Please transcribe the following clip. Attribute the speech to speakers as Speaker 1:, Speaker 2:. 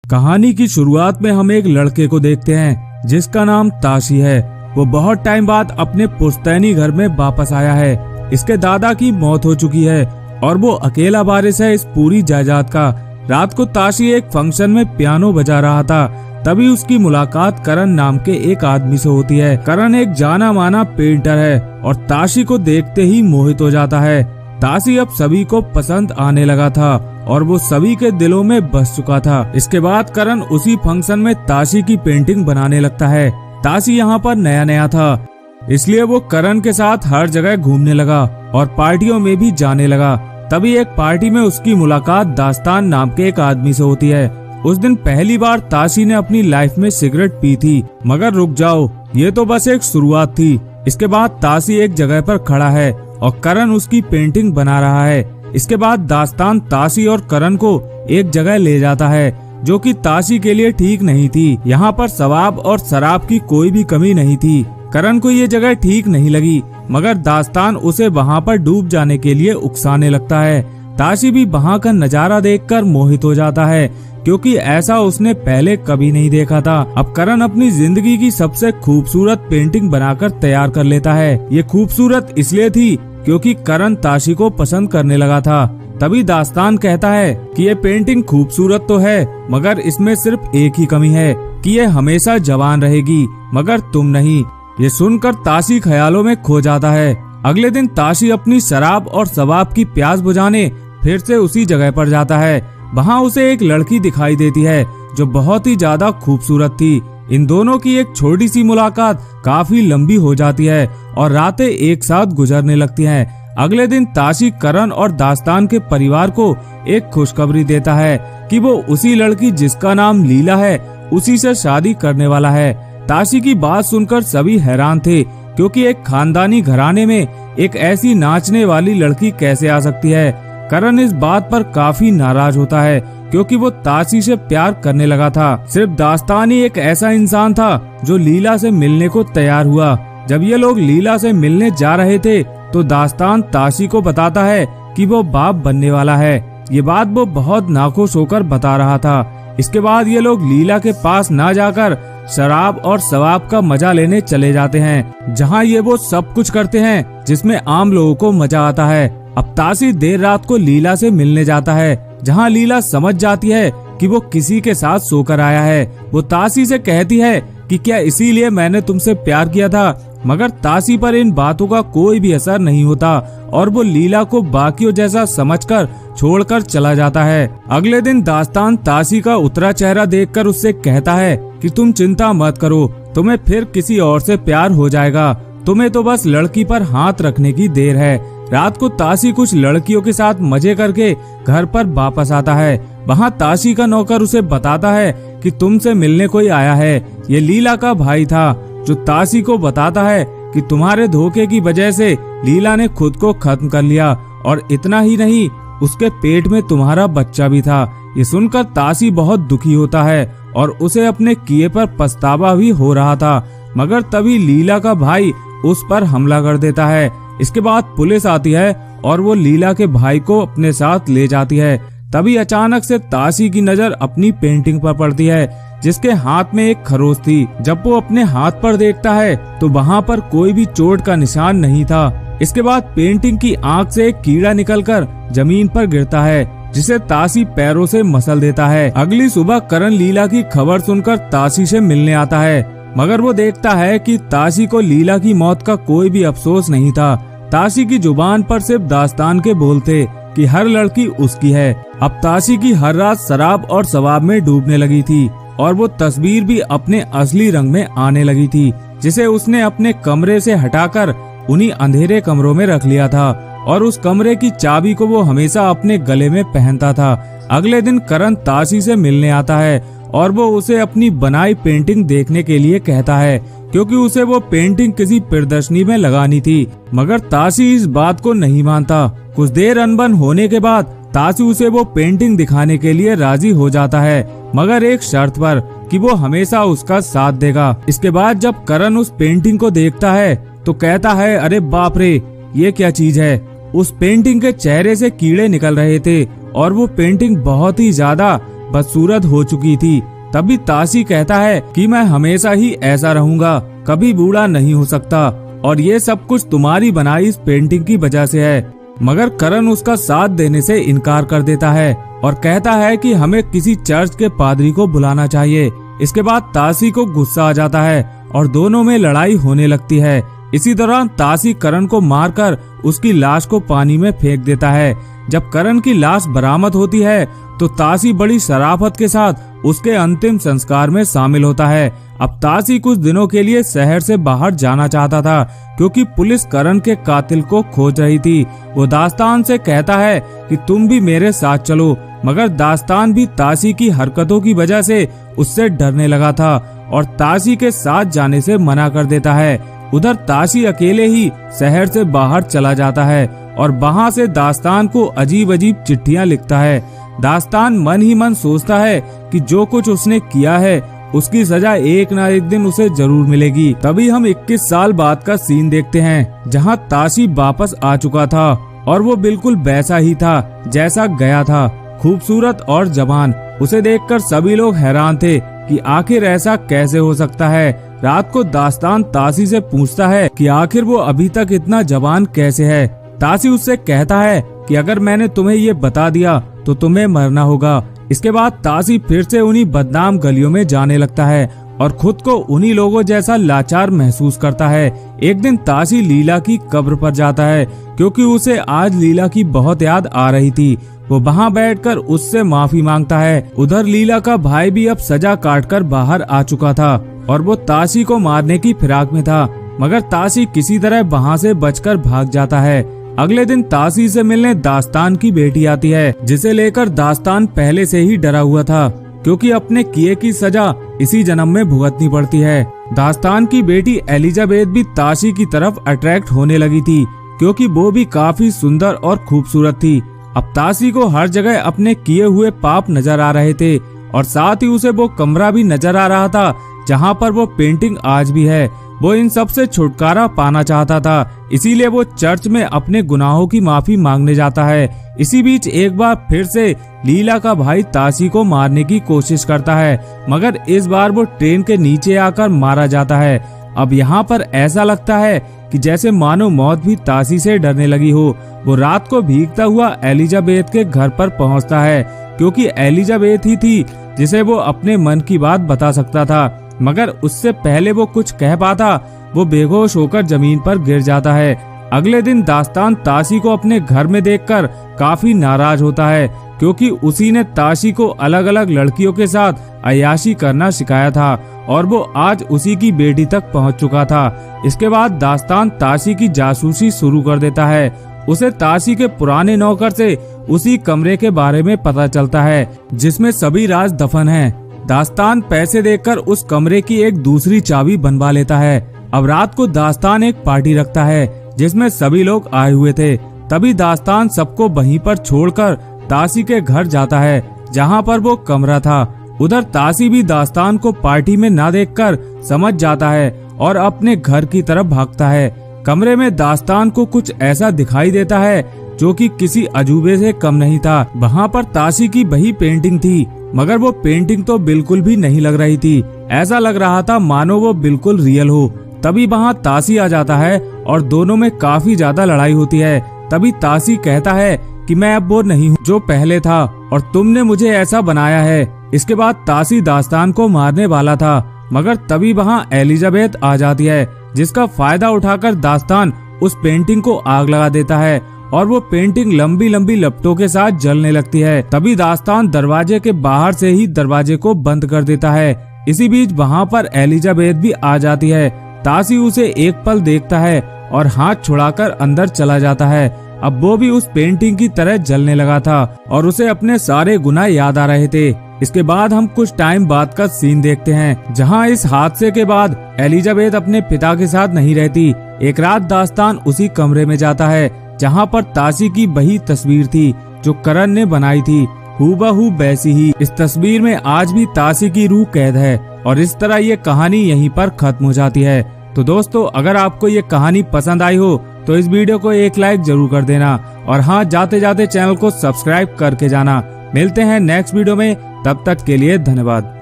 Speaker 1: कहानी की शुरुआत में हम एक लड़के को देखते हैं जिसका नाम ताशी है। वो बहुत टाइम बाद अपने पुश्तैनी घर में वापस आया है। इसके दादा की मौत हो चुकी है और वो अकेला वारिस है इस पूरी जायदाद का। रात को ताशी एक फंक्शन में पियानो बजा रहा था, तभी उसकी मुलाकात करण नाम के एक आदमी से होती है। करण एक जाना माना पेंटर है और ताशी को देखते ही मोहित हो जाता है। ताशी अब सभी को पसंद आने लगा था और वो सभी के दिलों में बस चुका था। इसके बाद करण उसी फंक्शन में ताशी की पेंटिंग बनाने लगता है। ताशी यहाँ पर नया नया था, इसलिए वो करण के साथ हर जगह घूमने लगा और पार्टियों में भी जाने लगा। तभी एक पार्टी में उसकी मुलाकात दास्तान नाम के एक आदमी से होती है। उस दिन पहली बार ताशी ने अपनी लाइफ में सिगरेट पी थी, मगर रुक जाओ, ये तो बस एक शुरुआत थी। इसके बाद ताशी एक जगह पर खड़ा है और करण उसकी पेंटिंग बना रहा है। इसके बाद दास्तान ताशी और करण को एक जगह ले जाता है जो कि ताशी के लिए ठीक नहीं थी। यहाँ पर शराब और शराब की कोई भी कमी नहीं थी। करण को ये जगह ठीक नहीं लगी, मगर दास्तान उसे वहाँ पर डूब जाने के लिए उकसाने लगता है। ताशी भी वहाँ का नजारा देखकर मोहित हो जाता है, क्योंकि ऐसा उसने पहले कभी नहीं देखा था। अब करण अपनी जिंदगी की सबसे खूबसूरत पेंटिंग बनाकर तैयार कर लेता है। ये खूबसूरत इसलिए थी क्योंकि करण ताशी को पसंद करने लगा था। तभी दास्तान कहता है कि ये पेंटिंग खूबसूरत तो है, मगर इसमें सिर्फ एक ही कमी है कि ये हमेशा जवान रहेगी, मगर तुम नहीं। ये सुनकर ताशी ख्यालों में खो जाता है। अगले दिन ताशी अपनी शराब और शबाब की प्यास बुझाने फिर से उसी जगह पर जाता है। वहाँ उसे एक लड़की दिखाई देती है जो बहुत ही ज्यादा खूबसूरत थी। इन दोनों की एक छोटी सी मुलाकात काफी लंबी हो जाती है और रातें एक साथ गुजरने लगती हैं। अगले दिन ताशी करण और दास्तान के परिवार को एक खुशखबरी देता है कि वो उसी लड़की जिसका नाम लीला है उसी से शादी करने वाला है। ताशी की बात सुनकर सभी हैरान थे, क्योंकि एक खानदानी घराने में एक ऐसी नाचने वाली लड़की कैसे आ सकती है। करण इस बात पर काफी नाराज होता है, क्योंकि वो ताशी से प्यार करने लगा था। सिर्फ दास्तान ही एक ऐसा इंसान था जो लीला से मिलने को तैयार हुआ। जब ये लोग लीला से मिलने जा रहे थे तो दास्तान ताशी को बताता है कि वो बाप बनने वाला है। ये बात वो बहुत नाखुश होकर बता रहा था। इसके बाद ये लोग लीला के पास ना जाकर शराब और शबाब का मजा लेने चले जाते हैं, जहाँ ये वो सब कुछ करते हैं जिसमें आम लोगों को मजा आता है। अब ताशी देर रात को लीला से मिलने जाता है, जहाँ लीला समझ जाती है कि वो किसी के साथ सोकर आया है। वो ताशी से कहती है कि क्या इसीलिए मैंने तुमसे प्यार किया था, मगर ताशी पर इन बातों का कोई भी असर नहीं होता और वो लीला को बाकियों जैसा समझकर छोड़कर चला जाता है। अगले दिन दास्तान ताशी का उतरा चेहरा देखकर उससे कहता है कि तुम चिंता मत करो, तुम्हें फिर किसी और से प्यार हो जाएगा, तुम्हें तो बस लड़की पर हाथ रखने की देर है। रात को ताशी कुछ लड़कियों के साथ मजे करके घर पर वापस आता है। वहाँ ताशी का नौकर उसे बताता है कि तुमसे मिलने कोई आया है। ये लीला का भाई था, जो ताशी को बताता है कि तुम्हारे धोखे की वजह से लीला ने खुद को खत्म कर लिया, और इतना ही नहीं, उसके पेट में तुम्हारा बच्चा भी था। ये सुनकर ताशी बहुत दुखी होता है और उसे अपने किए पर पछतावा भी हो रहा था, मगर तभी लीला का भाई उस पर हमला कर देता है। इसके बाद पुलिस आती है और वो लीला के भाई को अपने साथ ले जाती है। तभी अचानक से ताशी की नजर अपनी पेंटिंग पर पड़ती है, जिसके हाथ में एक खरोच थी। जब वो अपने हाथ पर देखता है तो वहाँ पर कोई भी चोट का निशान नहीं था। इसके बाद पेंटिंग की आंख से एक कीड़ा निकलकर जमीन पर गिरता है, जिसे ताशी पैरों से मसल देता है। अगली सुबह करण लीला की खबर सुनकर ताशी से मिलने आता है, मगर वो देखता है कि ताशी को लीला की मौत का कोई भी अफसोस नहीं था। ताशी की जुबान पर सिर्फ दास्तान के बोल थे कि हर लड़की उसकी है। अब ताशी की हर रात शराब और शबाब में डूबने लगी थी और वो तस्वीर भी अपने असली रंग में आने लगी थी, जिसे उसने अपने कमरे से हटाकर उन्हीं अंधेरे कमरों में रख लिया था, और उस कमरे की चाबी को वो हमेशा अपने गले में पहनता था। अगले दिन करण ताशी से मिलने आता है और वो उसे अपनी बनाई पेंटिंग देखने के लिए कहता है, क्योंकि उसे वो पेंटिंग किसी प्रदर्शनी में लगानी थी। मगर ताशी इस बात को नहीं मानता। कुछ देर अनबन होने के बाद ताशी उसे वो पेंटिंग दिखाने के लिए राजी हो जाता है, मगर एक शर्त पर कि वो हमेशा उसका साथ देगा। इसके बाद जब करण उस पेंटिंग को देखता है तो कहता है, अरे बाप रे, ये क्या चीज है। उस पेंटिंग के चेहरे से कीड़े निकल रहे थे और वो पेंटिंग बहुत ही ज्यादा बदसूरत हो चुकी थी। तभी ताशी कहता है कि मैं हमेशा ही ऐसा रहूंगा, कभी बूढ़ा नहीं हो सकता, और ये सब कुछ तुम्हारी बनाई इस पेंटिंग की वजह से है। मगर करण उसका साथ देने से इनकार कर देता है और कहता है कि हमें किसी चर्च के पादरी को बुलाना चाहिए। इसके बाद ताशी को गुस्सा आ जाता है और दोनों में लड़ाई होने लगती है। इसी दौरान ताशी करण को मारकर उसकी लाश को पानी में फेंक देता है। जब करण की लाश बरामद होती है तो ताशी बड़ी शराफत के साथ उसके अंतिम संस्कार में शामिल होता है। अब ताशी कुछ दिनों के लिए शहर से बाहर जाना चाहता था क्योंकि पुलिस करण के कातिल को खोज रही थी। वो दास्तान से कहता है कि तुम भी मेरे साथ चलो, मगर दास्तान भी ताशी की हरकतों की वजह से उससे डरने लगा था और ताशी के साथ जाने से मना कर देता है। उधर ताशी अकेले ही शहर से बाहर चला जाता है और वहाँ से दास्तान को अजीब अजीब चिट्ठियाँ लिखता है। दास्तान मन ही मन सोचता है कि जो कुछ उसने किया है उसकी सजा एक ना एक दिन उसे जरूर मिलेगी। तभी हम 21 साल बाद का सीन देखते हैं जहां ताशी वापस आ चुका था और वो बिल्कुल वैसा ही था जैसा गया था, खूबसूरत और जवान। उसे देखकर सभी लोग हैरान थे कि आखिर ऐसा कैसे हो सकता है। रात को दास्तान ताशी से पूछता है कि आखिर वो अभी तक इतना जवान कैसे है। ताशी उससे कहता है कि अगर मैंने तुम्हें ये बता दिया तो तुम्हें मरना होगा। इसके बाद ताशी फिर से उन्हीं बदनाम गलियों में जाने लगता है और खुद को उन्हीं लोगों जैसा लाचार महसूस करता है। एक दिन ताशी लीला की कब्र पर जाता है क्योंकि उसे आज लीला की बहुत याद आ रही थी। वो वहाँ बैठकर उससे माफी मांगता है। उधर लीला का भाई भी अब सजा काटकर बाहर आ चुका था और वो ताशी को मारने की फिराक में था, मगर ताशी किसी तरह वहाँ से बचकर भाग जाता है। अगले दिन ताशी से मिलने दास्तान की बेटी आती है, जिसे लेकर दास्तान पहले से ही डरा हुआ था क्योंकि अपने किए की सजा इसी जन्म में भुगतनी पड़ती है। दास्तान की बेटी एलिजाबेथ भी ताशी की तरफ अट्रैक्ट होने लगी थी क्योंकि वो भी काफी सुंदर और खूबसूरत थी। अब ताशी को हर जगह अपने किए हुए पाप नजर आ रहे थे और साथ ही उसे वो कमरा भी नजर आ रहा था जहाँ पर वो पेंटिंग आज भी है। वो इन सब से छुटकारा पाना चाहता था, इसीलिए वो चर्च में अपने गुनाहों की माफी मांगने जाता है। इसी बीच एक बार फिर से लीला का भाई ताशी को मारने की कोशिश करता है, मगर इस बार वो ट्रेन के नीचे आकर मारा जाता है। अब यहाँ पर ऐसा लगता है कि जैसे मानो मौत भी ताशी से डरने लगी हो। वो रात को भीगता हुआ एलिजाबेथ के घर पर पहुँचता है क्योंकि एलिजाबेथ ही थी जिसे वो अपने मन की बात बता सकता था, मगर उससे पहले वो कुछ कह पाता वो बेहोश होकर जमीन पर गिर जाता है। अगले दिन दास्तान ताशी को अपने घर में देखकर काफी नाराज होता है क्योंकि उसी ने ताशी को अलग अलग लड़कियों के साथ अय्याशी करना सिखाया था और वो आज उसी की बेटी तक पहुंच चुका था। इसके बाद दास्तान ताशी की जासूसी शुरू कर देता है। उसे ताशी के पुराने नौकर से उसी कमरे के बारे में पता चलता है जिसमें सभी राज दफन हैं। दास्तान पैसे देकर उस कमरे की एक दूसरी चाबी बनवा लेता है। अब रात को दास्तान एक पार्टी रखता है जिसमें सभी लोग आए हुए थे। तभी दास्तान सबको वहीं पर छोड़कर ताशी के घर जाता है जहां पर वो कमरा था। उधर ताशी भी दास्तान को पार्टी में ना देखकर समझ जाता है और अपने घर की तरफ भागता है। कमरे में दास्तान को कुछ ऐसा दिखाई देता है जो कि किसी अजूबे से कम नहीं था। वहाँ पर ताशी की वही पेंटिंग थी, मगर वो पेंटिंग तो बिल्कुल भी नहीं लग रही थी। ऐसा लग रहा था मानो वो बिल्कुल रियल हो। तभी वहाँ ताशी आ जाता है और दोनों में काफी ज्यादा लड़ाई होती है। तभी ताशी कहता है कि मैं अब वो नहीं हूँ जो पहले था और तुमने मुझे ऐसा बनाया है। इसके बाद ताशी दास्तान को मारने वाला था, मगर तभी वहाँ एलिजाबेथ आ जाती है जिसका फायदा उठाकर दास्तान उस पेंटिंग को आग लगा देता है और वो पेंटिंग लंबी लंबी लपटों के साथ जलने लगती है। तभी दास्तान दरवाजे के बाहर से ही दरवाजे को बंद कर देता है। इसी बीच वहाँ पर एलिजाबेथ भी आ जाती है। ताशी उसे एक पल देखता है और हाथ छुड़ाकर अंदर चला जाता है। अब वो भी उस पेंटिंग की तरह जलने लगा था और उसे अपने सारे गुनाह याद आ रहे थे। इसके बाद हम कुछ टाइम बाद का सीन देखते हैं जहां इस हादसे के बाद एलिजाबेथ अपने पिता के साथ नहीं रहती। एक रात दास्तान उसी कमरे में जाता है जहां पर ताशी की वही तस्वीर थी जो करण ने बनाई थी, हूबहू वैसी ही। इस तस्वीर में आज भी ताशी की रूह कैद है और इस तरह ये कहानी यहीं पर खत्म हो जाती है। तो दोस्तों, अगर आपको ये कहानी पसंद आई हो तो इस वीडियो को एक लाइक जरूर कर देना और हाँ, जाते जाते चैनल को सब्सक्राइब करके जाना। मिलते हैं नेक्स्ट वीडियो में, तब तक के लिए धन्यवाद।